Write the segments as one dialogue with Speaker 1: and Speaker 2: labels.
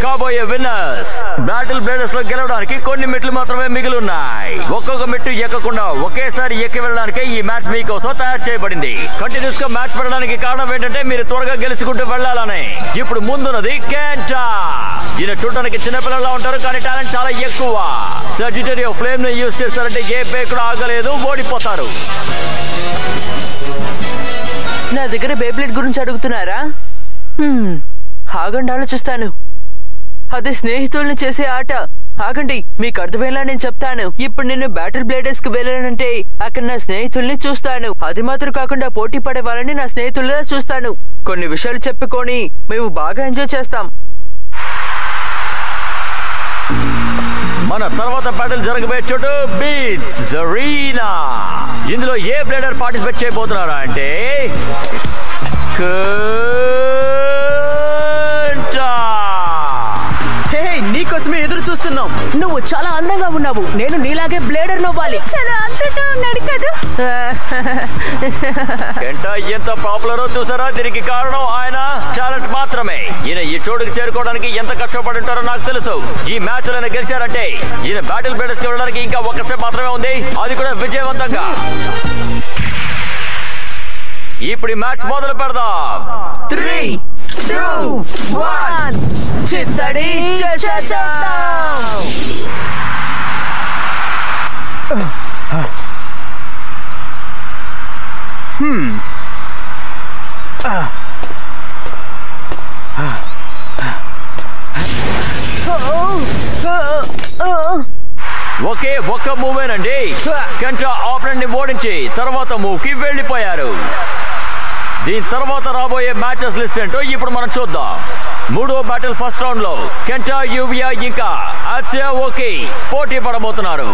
Speaker 1: కాబోయే winners battle బ్లేడర్స్ లో గెలవడానికి కొన్ని మెట్లు మాత్రమే మిగిలి ఉన్నాయి. ఒక్కొక్క మెట్టు ఎక్కకుండా ఒకేసారి ఎక్కి వెళ్ళడానికి ఈ మ్యాచ్ మీకోసం తయారు చేయబడింది. కంటిన్యూస్ గా మ్యాచ్ పెట్టడానికి కారణం ఏంటంటే మీరు త్వరగా గెలుచుకుంటూ వెళ్ళాలని. ఇప్పుడు ముందున్నది కెంటా. ఈయన చూడడానికి చిన్నపిల్లలా ఉంటారు, కానీ టాలెంట్ చాలా ఎక్కువ. సజిటేరియో ఫ్లేమ్ ని యూజ్ చేస్తారంటే ఏ పేరు కూడా ఆగలేదు, ఓడిపోతారు.
Speaker 2: నా దగ్గర బేబ్లెట్ గురించి అడుగుతున్నారా? ఆగండి, ఆలోచిస్తాను. అది స్నేహితుల్ని చేసే ఆట. ఆగండి, మీకు అర్థమయ్యేలా నేను చెప్తాను. ఇప్పుడు నేను బ్యాటిల్ బ్లేడర్స్ కి వెళ్ళానంటే అక్కడ నా స్నేహితుల్ని చూస్తాను. అది మాత్రం కాకుండా పోటీ పడే వాళ్ళని నా స్నేహితుల్లా చూస్తాను. కొన్ని విషయాలు చెప్పుకొని మేము బాగా ఎంజాయ్ చేస్తాం.
Speaker 1: మన తర్వాత బ్యాటిల్ జరగబోయే చోటు బీచ్ అరీనా. ఇందులో ఏ బ్లేడర్ పార్టిసిపేట్ చేయబోతున్నారా అంటే
Speaker 2: నీకోసమే ఎదురు చూస్తున్నాం. నువ్వు చాలా అందంగా ఉన్నావు. నేను నీలాగే బ్లేడర్ నవ్వాలి.
Speaker 3: చాలా అందంగా ఉన్నాడు కదా.
Speaker 1: కెంటా ఎంత పాపులరో చూసారా? దీనికి కారణం ఆయన టాలెంట్ మాత్రమే. ఈయన ఈ చోటుకి చేరుకోవడానికి ఎంత కష్టపడి ఉంటారో నాకు తెలుసు. ఈ మ్యాచ్ లో గెలిచారంటే ఈయన బ్యాటిల్ బ్లేడర్స్ కి వెళ్ళడానికి ఇంకా ఒక్క స్టెప్ మాత్రమే ఉంది, అది కూడా విజయవంతంగా. ఇప్పుడు ఈ మ్యాచ్ మొదలు పెడదాం.
Speaker 2: 3, 2, 1 చిత్తడి చేసేద్దాం.
Speaker 1: ఒకే ఒక్క మూవేనండి. కెంటా ఆపరెంట్ ని ఓడించి తర్వాత మూవ్ కి వెళ్ళిపోయారు. దీని తర్వాత రాబోయే మ్యాచెస్ లిస్ట్ ఏంటో ఇప్పుడు మనం చూద్దాం. మూడో బ్యాటిల్ ఫస్ట్ రౌండ్ లో కెంటా యూవియా ఇంకా అట్సుయోకి పోటీ పడబోతున్నారు.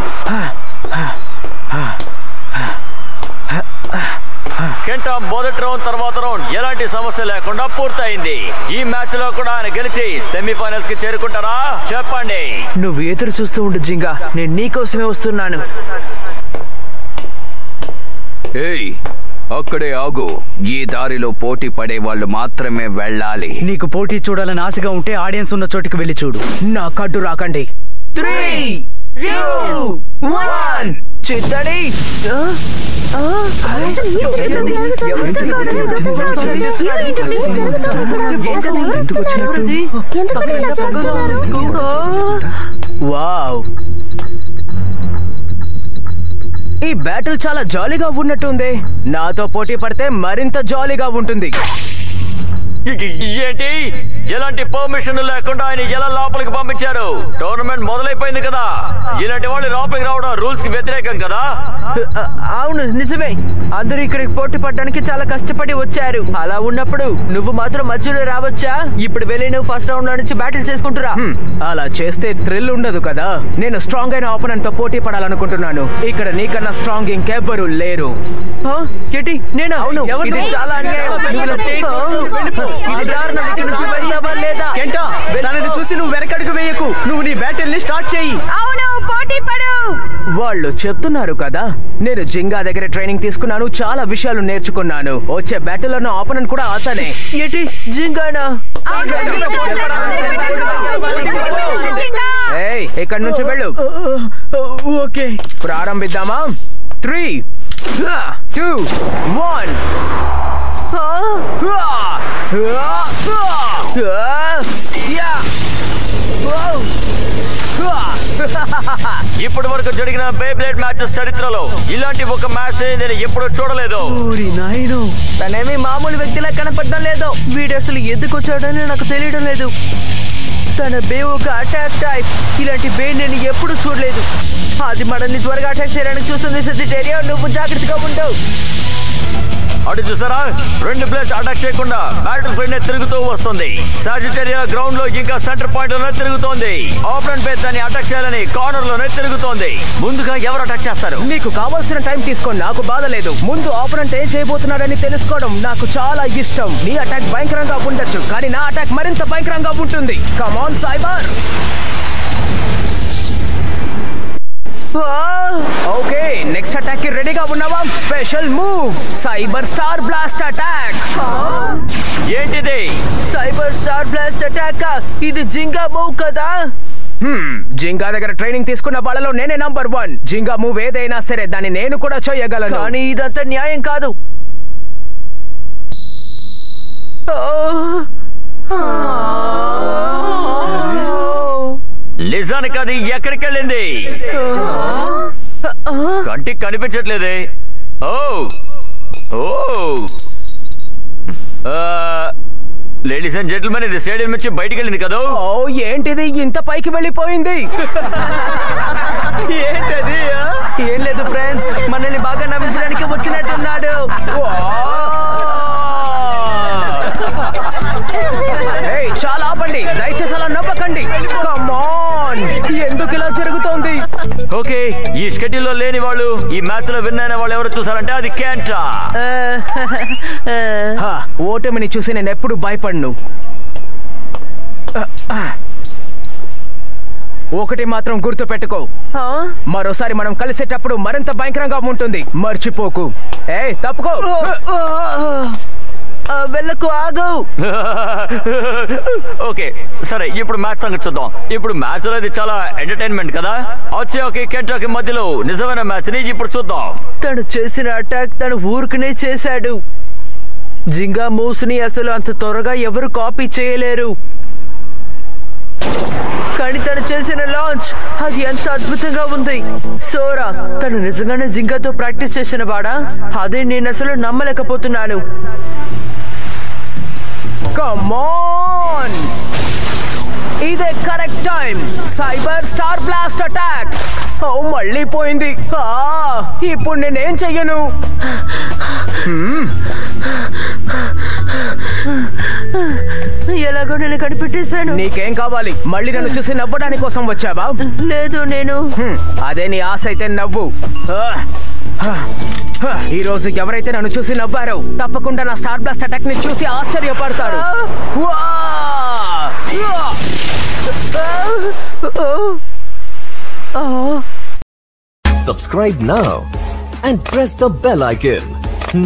Speaker 1: కెంటా మొదటి రౌండ్ తర్వాత రౌండ్ ఎలాంటి సమస్య లేకుండా పూర్తయింది. ఈ మ్యాచ్ లో కూడా ఆయన గెలిచి సెమీఫైనల్స్ కి చేరుకుంటారా? చెప్పండి.
Speaker 2: నువ్వు ఎదురు చూస్తూ ఉండు జింగా, నేను నీకోసమే వస్తున్నాను.
Speaker 4: ఏయ్, అక్కడే ఆగు. ఈ దారిలో పోటీ పడే వాళ్ళు మాత్రమే వెళ్ళాలి.
Speaker 5: నీకు పోటీ చూడాలని ఆశగా ఉంటే ఆడియన్స్ ఉన్న చోటికి వెళ్ళి చూడు.
Speaker 2: నా కడ్డు రాకండి. 3, 2, 1 చిత్తడి. వావ్, ఈ బ్యాటిల్ చాలా జాలీగా ఉన్నట్టుంది. నాతో పోటీ పడితే మరింత జాలీగా ఉంటుంది.
Speaker 1: ఏంటి? ఎలాంటి పర్మిషన్ లేకుండా ఆయన ఎలా లోపలికి పంపించారు? టోర్నమెంట్ మొదలైపోయింది కదా. ఇలాంటి వాళ్ళు లోపలికి రావడం రూల్స్ కి వ్యతిరేకం కదా.
Speaker 2: అవును, నిజమే. అందరూ ఇక్కడికి పోటీ పడడానికి చాలా కష్టపడి వచ్చారు. అలా ఉన్నప్పుడు నువ్వు మాత్రం మధ్యలో రావచ్చా? ఇప్పుడు వెళ్ళి నువ్వు ఫస్ట్ రౌండ్ లో నుంచి బ్యాటిల్ చేసుకుంటురా. అలా చేస్తే థ్రిల్ ఉండదు కదా. నేను స్ట్రాంగ్ అయిన ఆపోనెంట్ తో పోటీ పడాలనుకుంటున్నాను. ఇక్కడ నీకన్నా స్ట్రాంగ్ ఇంకెవ్వరూ లేరు. నేనా? అవును, ఇది చాలా అన్యాయం. ఇది దారుణం. ఇక్కడ నుంచి వెళ్తావా లేదా? కెంటా, తనని చూసి నువ్వు వెనకడుగు వేయకు. నువ్వు నీ బ్యాటిల్ ని స్టార్ట్ చేయి.
Speaker 3: అవును, పోటీ పడు.
Speaker 2: వాళ్ళు చెప్తున్నారు కదా, నేను జింగా దగ్గర ట్రైనింగ్ తీసుకున్నాను. చాలా విషయాలు నేర్చుకున్నాను. వచ్చే బ్యాటిల్ లో ఆపోనెంట్ కూడా అతనే. ఏంటి, జింగానా? ఏయ్, ఇక్కడి నుంచి వెళ్ళు. ఓకే, ప్రారంభిద్దామా? 3, 2, 1
Speaker 1: ఇప్పటి వరకు జరిగిన బేబ్లేడ్ మ్యాచెస్ చరిత్రలో ఇలాంటి ఒక మ్యాచ్ నేను ఎప్పుడూ చూడలేదు.
Speaker 2: తనేమి మామూలు వ్యక్తిలా కనపడడం లేదు. వీడు అసలు ఎందుకు వచ్చాడని నాకు తెలియడం లేదు. తన బే ఒక అటాక్ టైప్. ఇలాంటి బే నేను ఎప్పుడు చూడలేదు. అది మనల్ని త్వరగా అటాక్ చేయడానికి చూస్తుంది. సజిటేరియో, నువ్వు జాగ్రత్తగా ఉండవు.
Speaker 1: అటు చూసారా, 2 ప్లేయర్స్ అటాక్ చేయకుండా బ్యాటిల్ ఫీల్డ్ తిరుగుతూ వస్తుంది. సాజిటేరియా గ్రౌండ్ లో ఇంకా సెంటర్ పాయింట్ లోనే తిరుగుతోంది. ఆపోనెంట్ ప్లేయర్ దాన్ని అటాక్ చేయాలని కార్నర్ లోనే తిరుగుతోంది. ముందుగా ఎవరు అటాక్ చేస్తారు?
Speaker 2: నీకు కావాల్సిన టైం తీసుకో, నాకు బాధ లేదు. ముందు ఆపోనెంట్ ఏం చేయబోతున్నాడని తెలుసుకోవడం నాకు చాలా ఇష్టం. నీ అటాక్ భయంకరంగా ఉండొచ్చు, కానీ నా అటాక్ మరింత భయంకరంగా ఉంటుంది. Come on Cyber. Okay, next attack కి రెడీగా ఉన్నావా? Special move Cyber star blast attack.
Speaker 1: ఏంటిది?
Speaker 2: Cyber star blast attack. ఇది జింగా మూవ్ కదా? జింగా దగ్గర ట్రైనింగ్ తీసుకున్న వాళ్ళలో నేనే నంబర్ 1. జింగా మూవ్ ఏదైనా సరే దాన్ని నేను కూడా చేయగలను. కానీ ఇదంతా న్యాయం కాదు.
Speaker 1: నిజానికి అది ఎక్కడికి వెళ్ళింది? కంటికి కనిపించట్లేదే. ఓ ఓ లేడీస్ అండ్ జెంటిల్మెన్, ఇది స్టేడియం నుంచి బయటికి వెళ్ళింది కదా?
Speaker 2: ఓ ఏంటిది ఇంత పైకి వెళ్ళిపోయింది? ఏంటది? ఏం లేదు ఫ్రెండ్స్, మనల్ని బాగా నమ్మించడానికి వచ్చినట్టున్నాడు. చాలా ఆపండి, దయచేసి అలా నవ్వకండి. కమ్ ఆన్, ఎందుకు ఇలా జరుగుతోంది?
Speaker 1: ఓకే, ఈ షెడ్యూల్ లో లేని వాళ్ళు ఈ మ్యాచ్ లో విన్ అయిన వాళ్ళు ఎవరు చూసారంటే అది క్యాంటా.
Speaker 2: ఓటమిని చూసి నేను ఎప్పుడు భయపడను. ఒకటి మాత్రం గుర్తు పెట్టుకో, మరోసారి మనం కలిసేటప్పుడు మరింత భయంకరంగా ఉంటుంది. మర్చిపోకు. తప్పుకో. వెళ్ళకు, ఆగు.
Speaker 1: ఓకే సరే, ఇప్పుడు మ్యాచ్ సంగతి చూద్దాం. ఇప్పుడు మ్యాచ్ లో ఇది చాలా ఎంటర్టైన్మెంట్ కదా. ఆచియాకి కెంటాకి మధ్యలో నిజమైన మ్యాచ్ ని ఇప్పుడు చూద్దాం.
Speaker 2: తను చేసిన అటాక్ తను ఊరుకునే చేశాడు. జింగా మూవ్స్ ని అసలు అంత త్వరగా ఎవరు కాపీ చేయలేరు. కానీ తను చేసిన లాంచ్ అది ఎంత అద్భుతంగా ఉంది. సోరా తను నిజంగానే జింగాతో ప్రాక్టీస్ చేసిన వాడా? అదే నేను అసలు నమ్మలేకపోతున్నాను. Come on! ఇదే correct time. Cyber star blast attack. మళ్ళీ పోయింది. ఇప్పుడు నేనేం చెయ్యను? ఎలాగో నేను కనిపెట్టేశాను. నీకేం కావాలి? మళ్ళీ నన్ను చూసి నవ్వడానికి కోసం వచ్చావా? లేదు, నేను అదే నీ ఆశ అయితే నవ్వు. ఈ రోజు ఎవరైతే నన్ను చూసి నవ్వారో తప్పకుండా నా స్టార్ బ్లాస్ట్ అటాక్ ని చూసి ఆశ్చర్యపడతారు.
Speaker 6: Subscribe now and press the bell icon.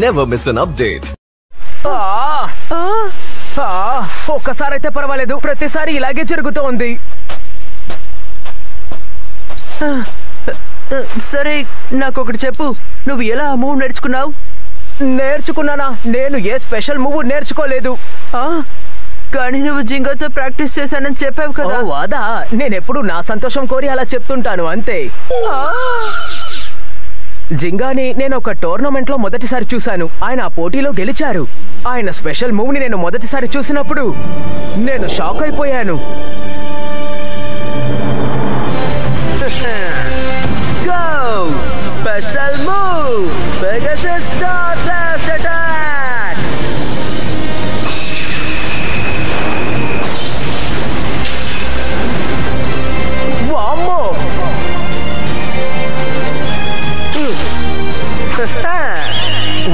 Speaker 6: Never miss an update.
Speaker 2: ఒక్కసారైతే పర్వాలేదు, ప్రతిసారి ఇలాగే జరుగుతోంది. సరే, నాకొకటి చెప్పు, నువ్వు ఎలా ఆ మూవ్ నేర్చుకున్నావు? నేర్చుకున్నానా? నేను ఏ స్పెషల్ మూవ్ నేర్చుకోలేదు. కానీ నువ్వు జింగాతో ప్రాక్టీస్ చేశానని చెప్పావు కదా. వాదా, నేనెప్పుడు నా సంతోషం కోరి అలా చెప్తుంటాను అంతే. జింగాని నేను ఒక టోర్నమెంట్ లో మొదటిసారి చూశాను. ఆయన ఆ పోటీలో గెలిచారు. ఆయన స్పెషల్ మూవ్ ని నేను మొదటిసారి చూసినప్పుడు నేను షాక్ అయిపోయాను. Special move Pegasus star blast attack. వామ్మో!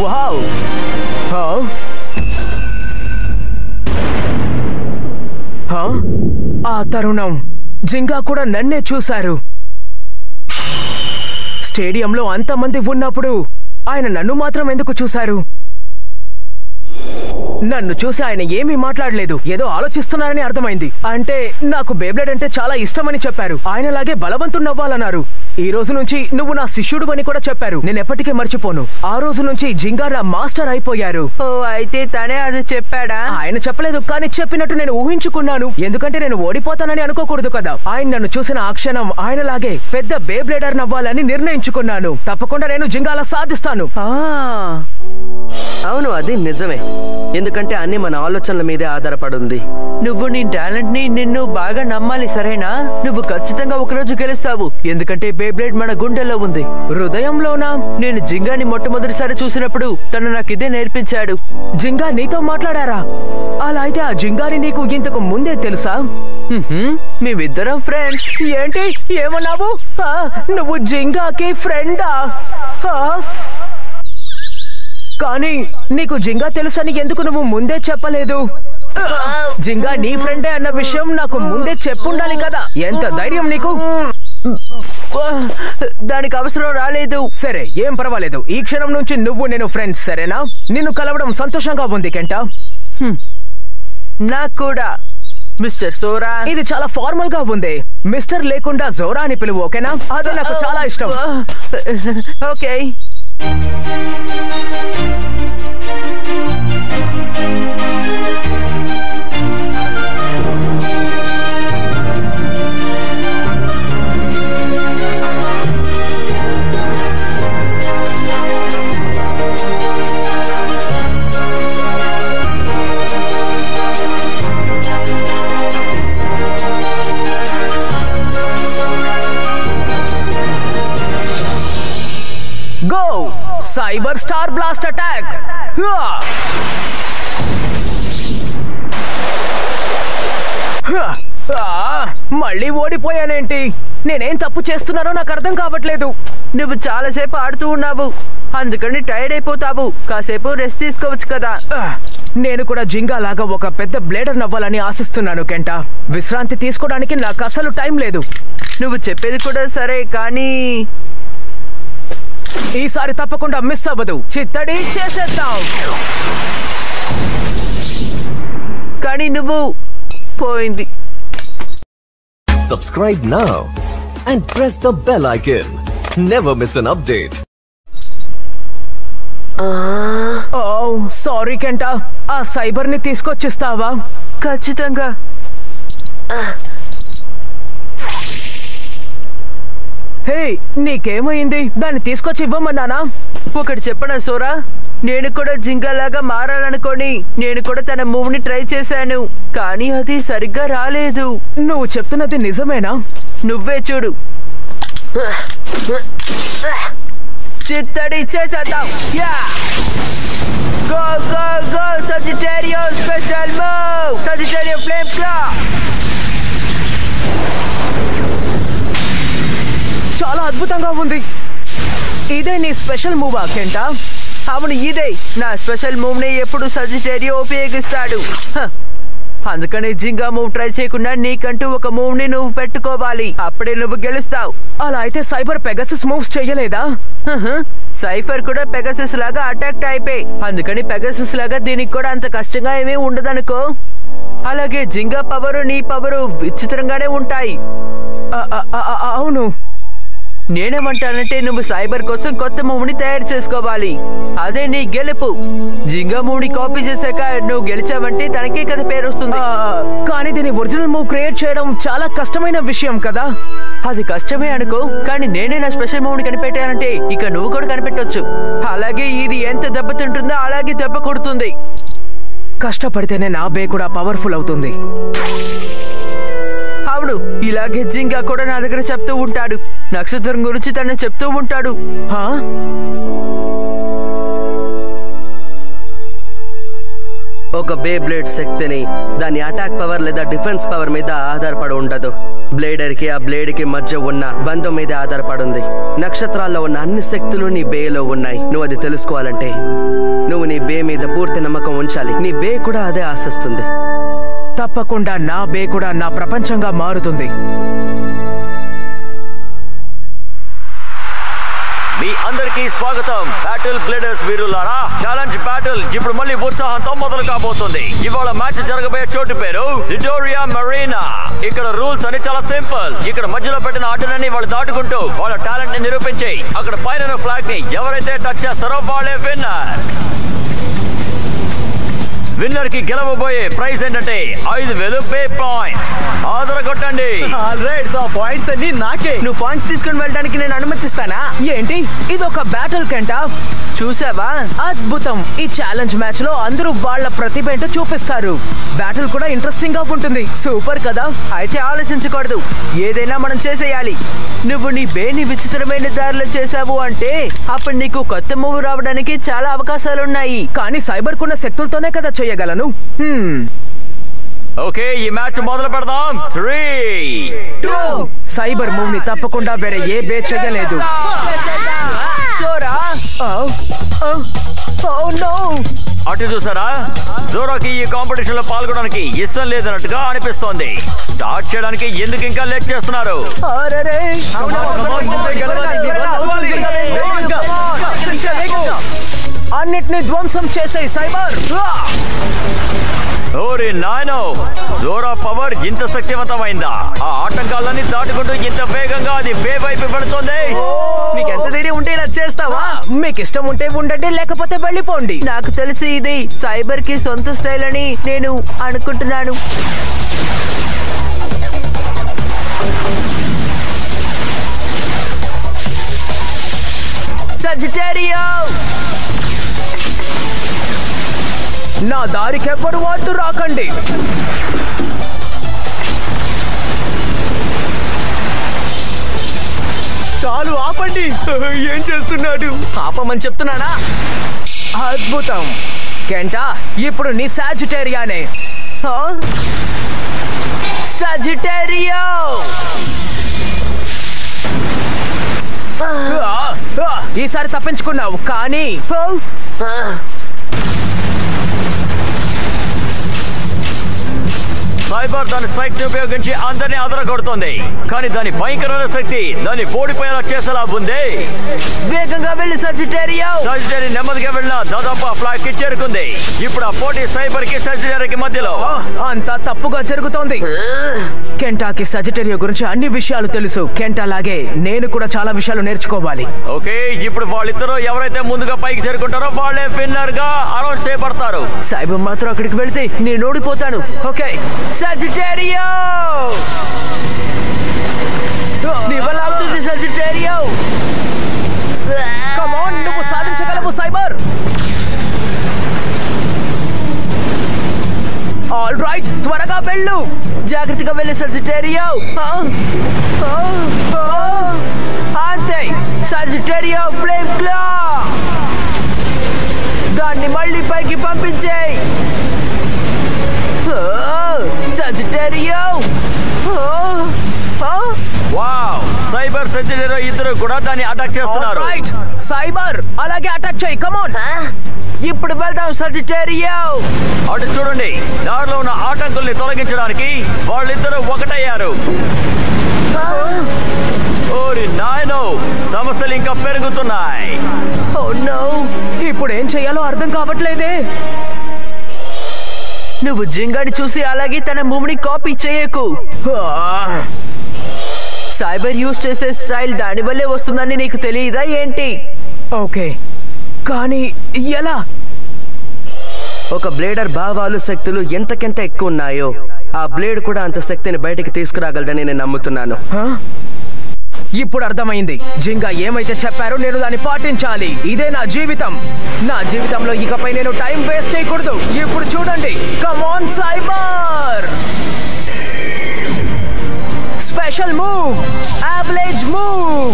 Speaker 2: వావ్! ఆ తరుణం జింగా కూడా నన్నే చూశారు. స్టేడియంలో అంతమంది ఉన్నప్పుడు ఆయన నన్ను మాత్రం ఎందుకు చూశారు? నన్ను చూసి ఆయన ఏమీ మాట్లాడలేదు, ఏదో ఆలోచిస్తున్నారని అర్థమైంది. అంటే నాకు బేబ్లేడ్ అంటే చాలా ఇష్టమని చెప్పారు. ఆయనలాగే బలవంతున్నవ్వాలన్నారు. ఈ రోజు నుంచి నువ్వు నా శిష్యుడు అని కూడా చెప్పారు. నేను ఎప్పటికీ మర్చిపోను. ఆ రోజు నుంచి జింగా నా మాస్టర్ అయిపోయారు. ఓ, అయితే తనే అది చెప్పాడా? ఆయన చెప్పలేదు, కానీ చెప్పినట్టు నేను ఊహించుకున్నాను. ఎందుకంటే నేను ఓడిపోతానని అనుకోకూడదు కదా. ఆయన నన్ను చూసిన ఆ క్షణం ఆయనలాగే పెద్ద బేబ్లేడర్ నవ్వాలని నిర్ణయించుకున్నాను. తప్పకుండా నేను జింగాలా సాధిస్తాను. అవును, అది నిజమే. ఎందుకంటే అన్ని మన ఆలోచనల మీదే ఆధారపడింది. నువ్వు నీ టాలెంట్ ని నిన్ను బాగా నమ్మాలి, సరేనా? నువ్వు ఖచ్చితంగా ఒకరోజు గెలుస్తావు. ఎందుకంటే బేబ్లేడ్ మన గుండెల్లో ఉంది, హృదయంలోనా. నేను జింగాని మొట్టమొదటిసారి చూసినప్పుడు తను నాకు ఇదే నేర్పించాడు. జింగా నీతో మాట్లాడారా? అలా అయితే ఆ జింగాని నీకు ఇంతకు ముందే తెలుసా? మేమిద్దరం ఫ్రెండ్స్. ఏంటి ఏమన్నావు? నువ్వు జింగాకి ఫ్రెండా? కానీ నీకు జింగా తెలుసని ఎందుకు నువ్వు ముందే చెప్పలేదు? జింగా నీ ఫ్రెండే అన్న విషయం నాకు ముందే చెప్పుండాలి కదా. ఎంత ధైర్యం నీకు! దానికి అవసరం రాలేదు.
Speaker 7: సరే, ఏం పర్వాలేదు. ఈ క్షణం నుంచి నువ్వు నేను ఫ్రెండ్స్, సరేనా? నిన్ను కలవడం సంతోషంగా ఉంది కెంటా.
Speaker 2: నాకు కూడా. మిస్టర్ సోరా,
Speaker 7: ఇది చాలా ఫార్మల్ గా ఉంది. మిస్టర్ లేకుండా జోరా అని పిలువు, ఓకేనా? అదే నాకు చాలా ఇష్టం.
Speaker 2: Okay.
Speaker 7: Go cyber star blast attack. మళ్ళీ ఓడిపోయానేంటి? నేనేం తప్పు చేస్తున్నానో నాకు అర్థం కావట్లేదు.
Speaker 2: నువ్వు చాలాసేపు ఆడుతూ ఉన్నావు, అందుకని టైర్డ్ అయిపోతావు. కాసేపు రెస్ట్ తీసుకోవచ్చు కదా.
Speaker 7: నేను కూడా జింగా లాగా ఒక పెద్ద బ్లేడర్ నవ్వాలని ఆశిస్తున్నాను కెంటా. విశ్రాంతి తీసుకోవడానికి నాకు అసలు టైం లేదు.
Speaker 2: నువ్వు చెప్పేది కూడా సరే, కానీ
Speaker 7: ఈసారి తప్పకుండా మిస్ అవ్వదు. చిత్తడి చేసేద్దాం.
Speaker 2: కానీ నువ్వు పోయింది.
Speaker 6: Subscribe now and press the bell icon. Never miss an update.
Speaker 7: Sorry కెంటా, ఆ సైబర్ ని తీసుకొచ్చిస్తావా?
Speaker 2: ఖచ్చితంగా.
Speaker 7: హే, నీకేమైంది? దాన్ని తీసుకొచ్చి ఇవ్వమన్నానా?
Speaker 2: ఒకటి చెప్పనా సోరా, నేను కూడా జింగాలాగా మారాలనుకోని నేను కూడా తన మూవ్ని ట్రై చేశాను, కానీ అది సరిగ్గా రాలేదు.
Speaker 7: నువ్వు చెప్తున్నది నిజమేనా?
Speaker 2: నువ్వే చూడు. చిత్తడి చేసేద్దాం. Go go go Sagittario special move, Sagittario flame claw.
Speaker 7: చాలా అద్భుతంగా ఉంది. ఇదే నీ స్పెషల్ మూవా కెంటా?
Speaker 2: అవును, ఇదే నా స్పెషల్ మూవ్ ని ఎప్పుడు సజిటేరియో ఉపయోగిస్తాడు. అందుకని జింగా మూవ్ ట్రై చేయకుండా నీకంటూ ఒక మూవ్ ని నువ్వు పెట్టుకోవాలి, అప్పుడే నువ్వు గెలుస్తావు.
Speaker 7: అలా అయితే సైబర్ పెగసిస్ మూవ్స్ చెయ్యలేదా?
Speaker 2: సైఫర్ కూడా పెగసిస్ లాగా అటాక్ అయిపోయి, అందుకని పెగసిస్ లాగా దీనికి కూడా అంత కష్టంగా ఏమీ ఉండదనుకో. అలాగే జింగా పవరు నీ పవరు విచిత్రంగానే ఉంటాయి.
Speaker 7: అవును.
Speaker 2: నేనేమంటానంటే నువ్వు సైబర్ కోసం కొత్త మూవ్ని తయారు చేసుకోవాలి, అదే నీ గెలుపు. జింగా మూవ్ని కాపీ చేశాక నువ్వు గెలిచావంటే తనకే కదా పేరు వస్తుంది.
Speaker 7: కానీ దీని ఒరిజినల్ మూవ్ క్రియేట్ చేయడం చాలా కష్టమైన విషయం కదా.
Speaker 2: అది కష్టమే అనుకో, కానీ నేనే నా స్పెషల్ మూవ్ని కనిపెట్టానంటే ఇక నువ్వు కూడా కనిపెట్టొచ్చు. అలాగే ఇది ఎంత దెబ్బతింటుందో అలాగే దెబ్బ కొడుతుంది.
Speaker 7: కష్టపడితేనే నా బే కూడా పవర్ఫుల్ అవుతుంది.
Speaker 2: అవును, ఇలాగే జింగా కూడా నా దగ్గర చెప్తూ ఉంటాడు. నక్షత్రం గురించి తను చెప్తూ ఉంటాడు. ఒక బే బ్లేడ్ శక్తిని దాని అటాక్ పవర్ లేదా డిఫెన్స్ పవర్ మీద ఆధారపడి ఉండదు. బ్లేడర్ కి ఆ బ్లేడ్ కి మధ్య ఉన్న బంధం మీద ఆధారపడి ఉంది. నక్షత్రాల్లో ఉన్న అన్ని శక్తులు నీ బేలో ఉన్నాయి. నువ్వు అది తెలుసుకోవాలంటే నువ్వు నీ బే మీద పూర్తి నమ్మకం ఉంచాలి. నీ బే కూడా అదే ఆశిస్తుంది.
Speaker 7: తప్పకుండా నా బే కూడా నా ప్రపంచంగా మారుతుంది.
Speaker 1: మీ అందరికీ స్వాగతం బ్యాటిల్ బ్లేడర్స్ వీరులారా. ఛాలెంజ్ బ్యాటిల్ ఇప్పుడు మళ్ళీ ఉత్సాహంతో మొదలు కాబోతుంది. ఇవాళ మ్యాచ్ జరగబోయే చోటు పేరు సిడోరియా మరీనా. ఇక్కడ రూల్స్ అని చాలా సింపుల్. ఇక్కడ మధ్యలో పెట్టిన ఆటలని వాళ్ళు దాటుకుంటూ వాళ్ళ టాలెంట్ ని నిరూపించి అక్కడ పైన ఫ్లాగ్ ని ఎవరైతే టచ్ చేస్తారో వాళ్ళే విన్నర్. విన్నర్ కి గెలవబోయే ప్రైజ్ ఏంటంటే 5000 పే పాయింట్స్. ఆదరగొట్టండి.
Speaker 2: పాయింట్స్ అన్ని నాకే. నువ్వు పాయింట్స్ తీసుకుని వెళ్ళడానికి నేను అనుమతిస్తానా?
Speaker 7: ఏంటి, ఇది ఒక బ్యాటిల్ కెంటా?
Speaker 2: చూసావా?
Speaker 7: అద్భుతం. ఈ ఛాలెంజ్ మ్యాచ్ లో అందరూ వాళ్ళ ప్రతిభ ఏంటో చూపిస్తారు. బ్యాటిల్ కూడా ఇంట్రెస్టింగ్ గా ఉంటుంది. సూపర్ కదా.
Speaker 2: అయితే ఆలోచించకూడదు, ఏదైనా మనం చేసేయాలి. నువ్వు నీ బేని విచిత్రమైన దారిలో చేసావు అంటే అప్పుడు నీకు కొత్త మూవ్ రావడానికి చాలా అవకాశాలున్నాయి.
Speaker 7: కానీ సైబర్ కున్న శక్తులతోనే కదా చేయగలను.
Speaker 1: ఓకే ఈ మ్యాచ్ మొదలు పెడదాం 3
Speaker 7: సైబర్ మూవ్ ని తప్పకుండా వేరే ఏ బే చెయ్యలేదు.
Speaker 1: అటు చూసారా జోరాకి ఈ కాంపిటీషన్ లో పాల్గొనడానికి ఇష్టం లేదన్నట్టుగా అనిపిస్తోంది. స్టార్ట్ చేయడానికి ఎందుకు ఇంకా లేట్ చేస్తున్నారు?
Speaker 7: అన్నిటిని ధ్వంసం చేసే సైబర్.
Speaker 1: ఓరి నాయనో, జోరా పవర్ ఇంత శక్తివంతమైందా? ఆ ఆటంకాలన్నీ దాటుకుంటూ ఇంత వేగంగా అది బే వైపు పెడుతోంది.
Speaker 2: నీకెంత ధైర్యం ఉంటే ఇలా చేస్తావా?
Speaker 7: మీకు ఇష్టం ఉంటే ఉండండి, లేకపోతే వెళ్ళిపోండి.
Speaker 2: నాకు తెలిసి ఇది సైబర్ కి సొంత స్టైల్ అని నేను అనుకుంటున్నాను. సజిటేరియో,
Speaker 7: నా దారికి ఎవ్వరు వాడు రాకండి.
Speaker 2: చాలు ఆపండి. ఏం చేస్తున్నాడు? ఆపమని చెప్తున్నానా?
Speaker 7: అద్భుతం కెంటా, ఇప్పుడు నీ సాజిటేరియానే.
Speaker 2: సజిటేరియో,
Speaker 7: ఈసారి తప్పించుకున్నావు, కానీ
Speaker 1: సైబర్ దాని స్ట్రైక్ ఉపయోగించి అందరినీ అదరగొడుతోంది. కానీ దాని భయంకరమైన శక్తి దాన్ని ఓడిపోయేలా చేసేలా ఉంది.
Speaker 2: వేగంగా వెళ్ళి సజిటేరియో.
Speaker 1: సజిటేరి నెమ్మదిగా వెళ్ళినా దాదాపు ఆ ఫ్లాగ్ కి చేరుకుంది. ఇప్పుడు ఆ పోటీ సైబర్ కి సజిటేరికి మధ్యలో.
Speaker 7: అంతా తప్పుగా జరుగుతోంది. కెంటాకి సజిటేరియో గురించి అన్ని విషయాలు తెలుసు. కెంటా లాగే నేను కూడా చాలా విషయాలు నేర్చుకోవాలి.
Speaker 1: ఓకే, ఇప్పుడు వాళ్ళిద్దరూ ఎవరైతే ముందుగా పైకి చేరుకుంటారో వాళ్ళే విన్నర్ గా అనౌన్స్ చేయబడతారు.
Speaker 2: సైబర్ మాత్రం అక్కడికి వెళ్తే నేను ఓడిపోతాను. ఓకే, సజిటేరియో, నీ వల్ల అవుతుంది సజిటేరియో.
Speaker 7: కమ్ ఆన్, నువ్వు సాధించగలవు సైబర్. ఆల్ రైట్, త్వరగా వెళ్ళు.
Speaker 2: జాగ్రత్తగా వెళ్ళి సజిటేరియో. అంతే, సజిటేరియో ఫ్లేమ్ క్లా. దాన్ని మళ్ళీ పైకి పంపించేయ్. సజిటేరియో.
Speaker 1: వావ్, సైబర్ సజిటేరియో ఇద్దరు కూడా దాన్ని అటాక్ చేస్తున్నారు.
Speaker 7: రైట్, సైబర్ అలాగే అటాక్ చేయి. కమ్ ఆన్,
Speaker 2: ఇప్పుడు వెళ్దాం సజిటేరియో.
Speaker 1: అటు చూడండి, దారిలో ఉన్న ఆటంకుల్ని తొలగించడానికి వాళ్ళిద్దరూ ఒకటయ్యారు. ఓరి నాయనో, సమస్యలు ఇంకా పెరుగుతున్నాయి.
Speaker 2: ఓ నో,
Speaker 7: ఇప్పుడు ఏం చేయాలో అర్థం కావట్లేదే.
Speaker 2: నువ్వు జింగాని చూసి అలాగే తన మూవ్ని కాపీ చేయకు. సైబర్ యూజ్ చేసే స్టైల్ దాని వల్లే వస్తుందని నీకు తెలియదా ఏంటి?
Speaker 7: ఓకే, కానీ ఎలా?
Speaker 2: ఒక బ్లేడర్ భావాలు శక్తులు ఎంతకెంత ఎక్కువ ఉన్నాయో ఆ బ్లేడ్ కూడా అంత శక్తిని బయటికి తీసుకురాగలదని నేను నమ్ముతున్నాను.
Speaker 7: ఇప్పుడు అర్థమైంది. జింగా ఏమైతే చెప్పారో నేను దాన్ని పాటించాలి. ఇదే నా జీవితం. నా జీవితంలో ఇకపై నేను టైం వేస్ట్ చేయకూడదు. ఇప్పుడు చూడండి, come on Cyber. Special move, అవలేజ్ మూవ్.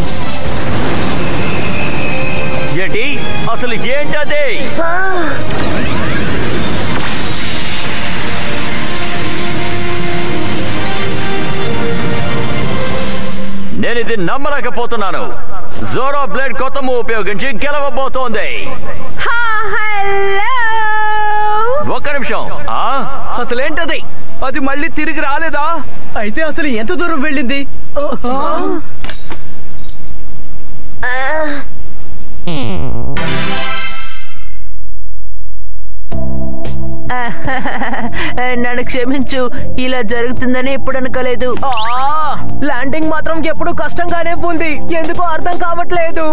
Speaker 1: ఏంటి అసలు ఏంటది? నేను ఇది నమ్మలేకపోతున్నాను. జోరో బ్లేడ్ కొత్త మూవ్ ఉపయోగించి గెలవబోతోంది. ఒక్క నిమిషం,
Speaker 2: అసలేంటది? అది మళ్ళీ తిరిగి రాలేదా?
Speaker 5: అయితే అసలు ఎంత దూరం వెళ్ళింది?
Speaker 2: నన్ను క్షమించు, ఇలా జరుగుతుందని ఎప్పుడు అనుకోలేదు.
Speaker 7: ల్యాండింగ్ మాత్రం ఎప్పుడు కష్టంగానే ఉంది. ఎందుకో అర్థం కావట్లేదు.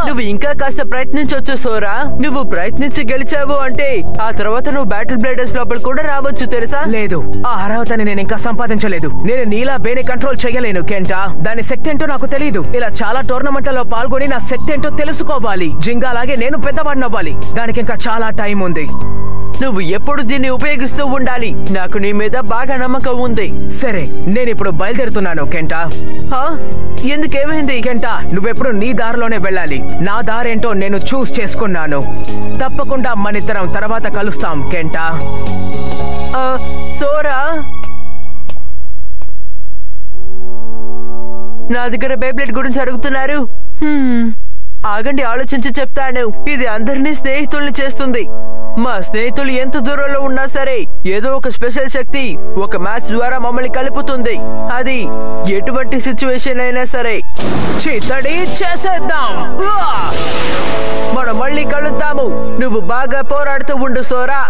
Speaker 2: నువ్వు ఇంకా కాస్త ప్రయత్నించొచ్చు సోరా. నువ్వు ప్రయత్నించి గెలిచావు అంటే ఆ తర్వాత నువ్వు బ్యాటిల్ బ్లేడర్స్ లోపల కూడా రావచ్చు, తెలుసా?
Speaker 7: లేదు, ఆ అర్హతని నేను ఇంకా సంపాదించలేదు. నేను నీలా బేని కంట్రోల్ చేయలేను కెంటా. దాని శక్తి ఏంటో నాకు తెలియదు. ఇలా చాలా టోర్నమెంట్లలో పాల్గొని నా శక్తి ఏంటో తెలుసుకోవాలి. జింగా అలాగే నేను పెద్దవాడిని అవ్వాలి. దానికి ఇంకా చాలా టైం ఉంది.
Speaker 2: నువ్వు ఎప్పుడు దీన్ని ఉపయోగిస్తూ ఉండాలి. నాకు నీ మీద బాగా నమ్మకం ఉంది.
Speaker 7: సరే, నేను ఇప్పుడు బయలుదేరుతున్నాను కెంటా.
Speaker 2: ఎందుకేమైంది?
Speaker 7: కెంటా, నువ్వెప్పుడు నీ దారిలోనే వెళ్ళాలి. నా దారేంటో నేను చూస్ చేసుకున్నాను. తప్పకుండా మనిద్దరం తర్వాత కలుస్తాం కెంటా.
Speaker 2: సోరా, నా దగ్గర బేబ్లెట్ గురించి అడుగుతున్నారు. ఆగండి, ఆలోచించి చెప్తాను. ఇది అందరినీ స్నేహితుల్ని చేస్తుంది. మా స్నేహితులు ఎంత దూరంలో ఉన్నా సరే ఏదో ఒక స్పెషల్ శక్తి ఒక మ్యాచ్ ద్వారా మమ్మల్ని కలుపుతుంది. అది ఎటువంటి సిచ్యువేషన్ అయినా సరే.
Speaker 7: చిత్తడి చేసేద్దాం.
Speaker 2: మనం మళ్ళీ కలుద్దాము. నువ్వు బాగా పోరాడుతూ ఉండు సోరా.